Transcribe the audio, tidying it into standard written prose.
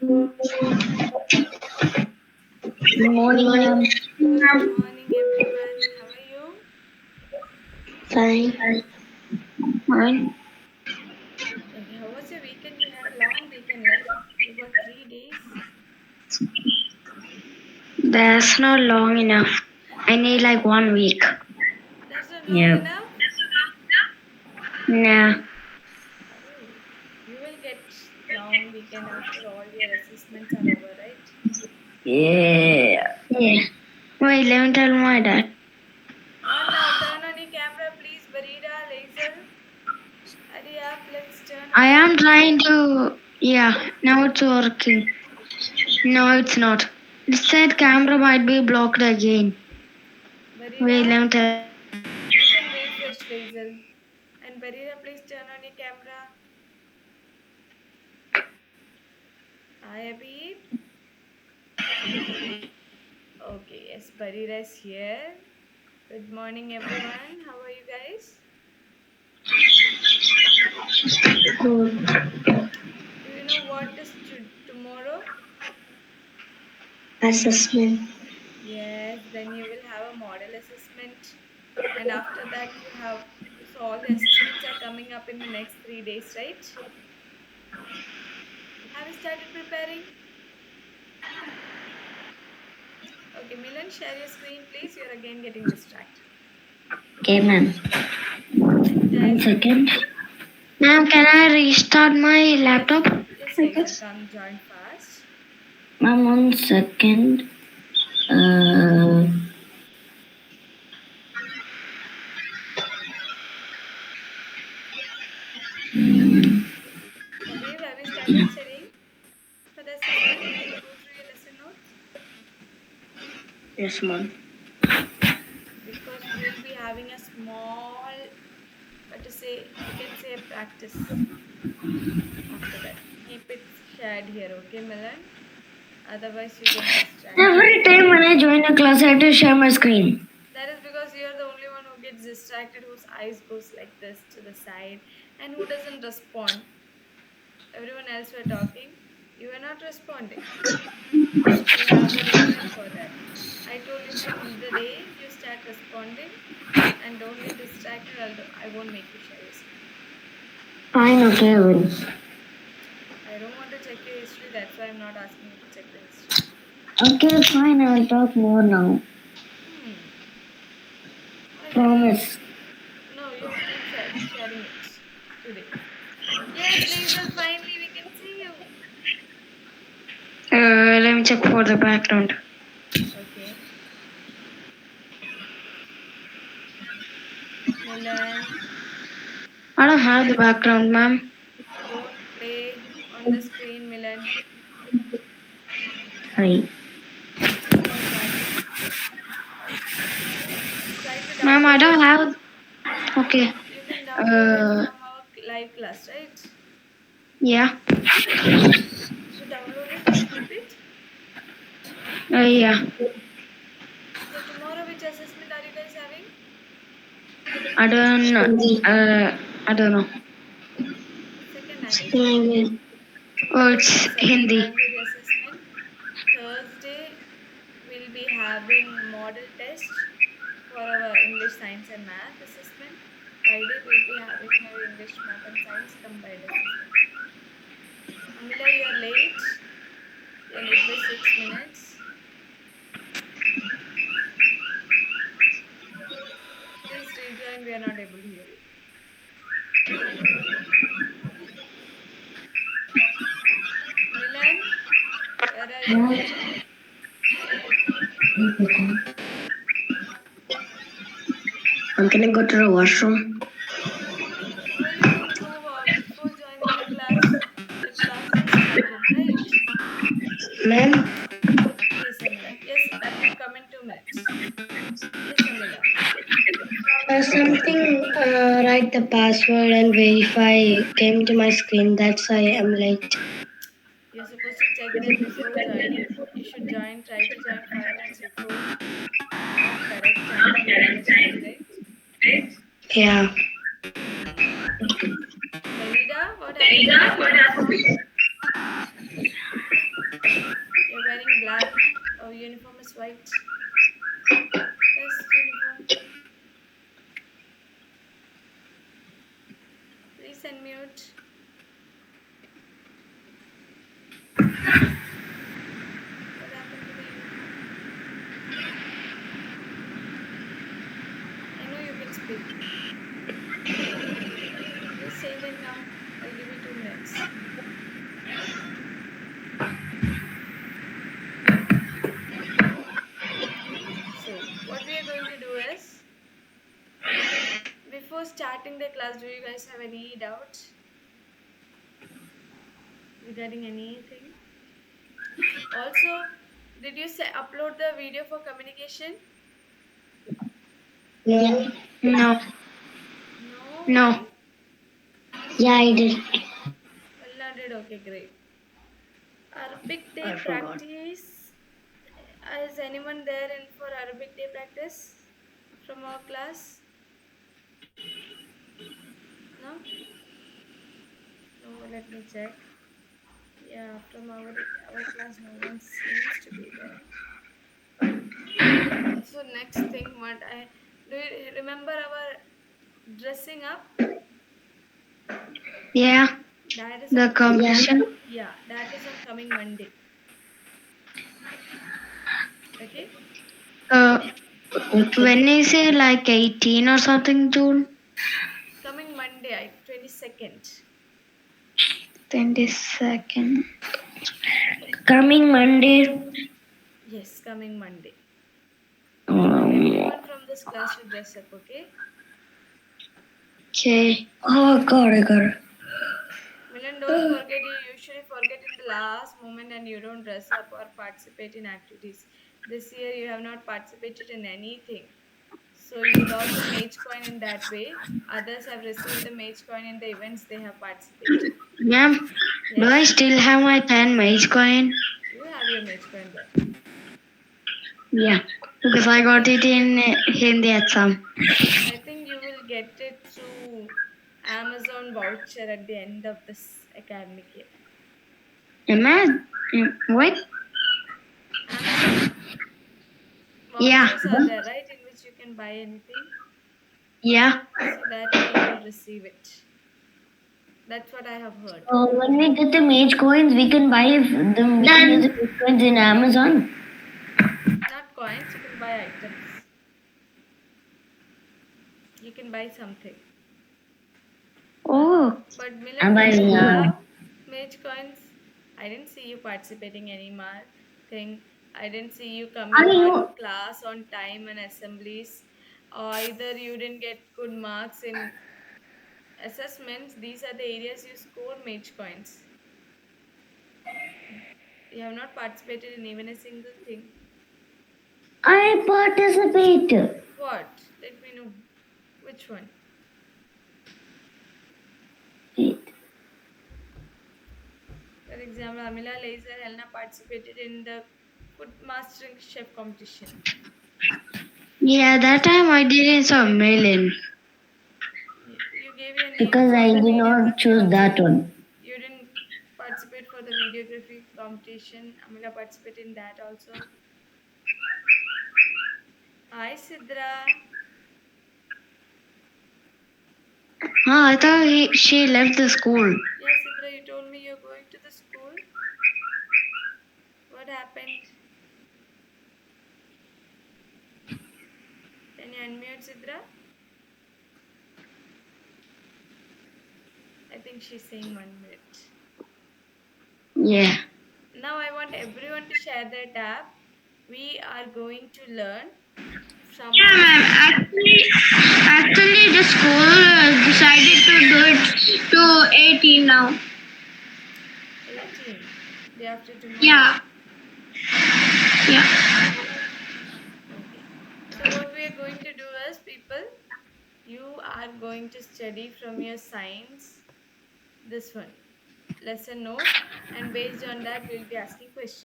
Good morning, ma'am. Good morning, everyone. How are you? Fine. Fine. Okay, how was your weekend? You had a long weekend, right? You got 3 days. That's not long enough. I need That like 1 week. that's not long Yeah. enough. Nah. Oh, you will get long weekend after all your assessments are over, right? Yeah. Yeah. Wait, let me tell my dad. On now, turn on your camera, please. Barida, laser. Hurry up, let's turn on I your am camera. trying to. Yeah. Now it's working. No, it's not. It said camera might be blocked again. Wait, Barida, let me tell. you can refresh, laser. And Barida, please turn on your camera. Hi, Abhi. Okay, yes, Barira is here. Good morning, everyone. How are you guys? Do you know what is tomorrow? Assessment. Yes, then you will have a model assessment, and after that, you have so all the assessments are coming up in the next 3 days, right? Have you started preparing? Okay, Milan, share your screen, please. You're again getting distracted. Okay, ma'am. Entire 1 second. screen. Ma'am, can I restart my Yes, laptop? yes, laser. Come join fast. Ma'am, 1 second. Uh, Habib, have you started studying for the assessment? Did you go through your lesson notes? yes, ma'am. Because we'll be having a small, what to say, you can say a practice after that. Keep it shared here, okay, Milan? Otherwise, you get distracted. Every time when I join a class, I have to share my screen. That is because you're the only one who gets distracted, whose eyes goes like this to the side, and who doesn't respond. Everyone else were talking. You are not responding. We have a reason for that. I told you from the day you start responding and don't get distracted, I won't make you share your screen. Fine, okay, well. I don't want to check your history, that's why I'm not asking you to check the history. Okay, fine, I will talk more now. Hmm. Why that? Promise. No, you keep sharing it today. Yes, Laser, finally we can see you. Let me check for the background. Okay. Milan, I don't have the background, ma'am. don't play on the screen, Milan. Sorry. It's not working. Try to Ma'am, I download don't it. have. Okay. You can download it Uh, from our live class, right? yeah. So download it and keep it. Yeah. So tomorrow, which assessment are you guys having? I don't. I don't know. Second language, Second right? language. Oh, Okay, it's second Hindi. language assessment. Thursday, we'll be having model test for our English, Science, and Math assessment. Friday, we'll be having our English, Math, and Science combined assessment. Amila, you are late. You're late by 6 minutes. Please rejoin. We are not able to hear you. Milan, where are you? I'm gonna go to the washroom. Why you don't go before joining the class? Your class just started, right? Ma'am, Yes, Amila. Yes, that will come in 2 minutes. Yes, Amila. something write the password and verify came to my screen. That's why I'm late. You're supposed to check that before joining. You should try to join 5 minutes before our correct time we are gonna start, right? Yeah. Barida, what happened to your uniform? It's white. Best uniform. Please unmute. What happened to the uniform? I know you can speak. Just change and come. I'll give you 2 minutes. So, what we are going to do is, before starting the class, do you guys have any doubt regarding anything? Also, did you say upload the video for communication? Yeah. No. No, No. why? Yeah, I did. Well, not did. Okay, great. Arabic day I forgot. practice. Is anyone there in for Arabic day practice from our class? No? No, let me check. Yeah, from our class, no one seems to be there. So next thing, what I do you remember our dressing up? Yeah. That is The on competition. yeah, that is on coming Monday. Okay, Uh, when is it like 18 or something, June? coming Monday, 22nd. 22nd. Coming Monday. Yes, coming Monday. Um, Everyone from this class should dress up. Okay. okay. Oh, got it, got it. Milan, don't forget, you usually forget in the last moment and you don't dress up or participate in activities. This year you have not participated in anything. So you lost the mage coin in that way. Others have received the mage coin in the events they have participated. Ma'am, do I Yes, still have my 10 mage coin? you have your mage coin there. Yeah, because I got it in Hindi exam. I think you will get it through Amazon voucher at the end of this academic year. Am what? Amazon Yeah, vouchers are there, right, in which you can buy anything. yeah. So that way you will receive it. That's what I have heard. When we get the mage coins, we can buy them. We can use the mage coins in Amazon. Not coins, you can buy items. You can buy something. Oh, But I'm Milan, do buying. you have mage coins? I didn't see you participating any thing. I didn't see you Are coming on you? class on time and assemblies. Either you didn't get good marks in assessments. These are the areas you score mage coins. You have not participated in even a single thing. I participate. What? Let me know. Which one? For example, Amila Laser Helena participated in the food mastering chef competition. Yeah, that time I didn't saw Melon. You gave your name Because for I the did not videography choose that also. one. You didn't participate for the videography competition. Amila participated in that also. Hi Sidra. I thought she left the school. Yes, Sidra, you told me you're going to the school. What happened? Can you unmute Sidra? I think she's saying 1 minute. Yeah. Now I want everyone to share their tab. We are going to learn some. Yeah, ma'am. Actually, the school decided to do it to 18 now. 18. Day after tomorrow. Yeah. Yeah. Okay. So what we are going to do is, people, you are going to study from your science this one lesson note, and based on that we'll be asking questions.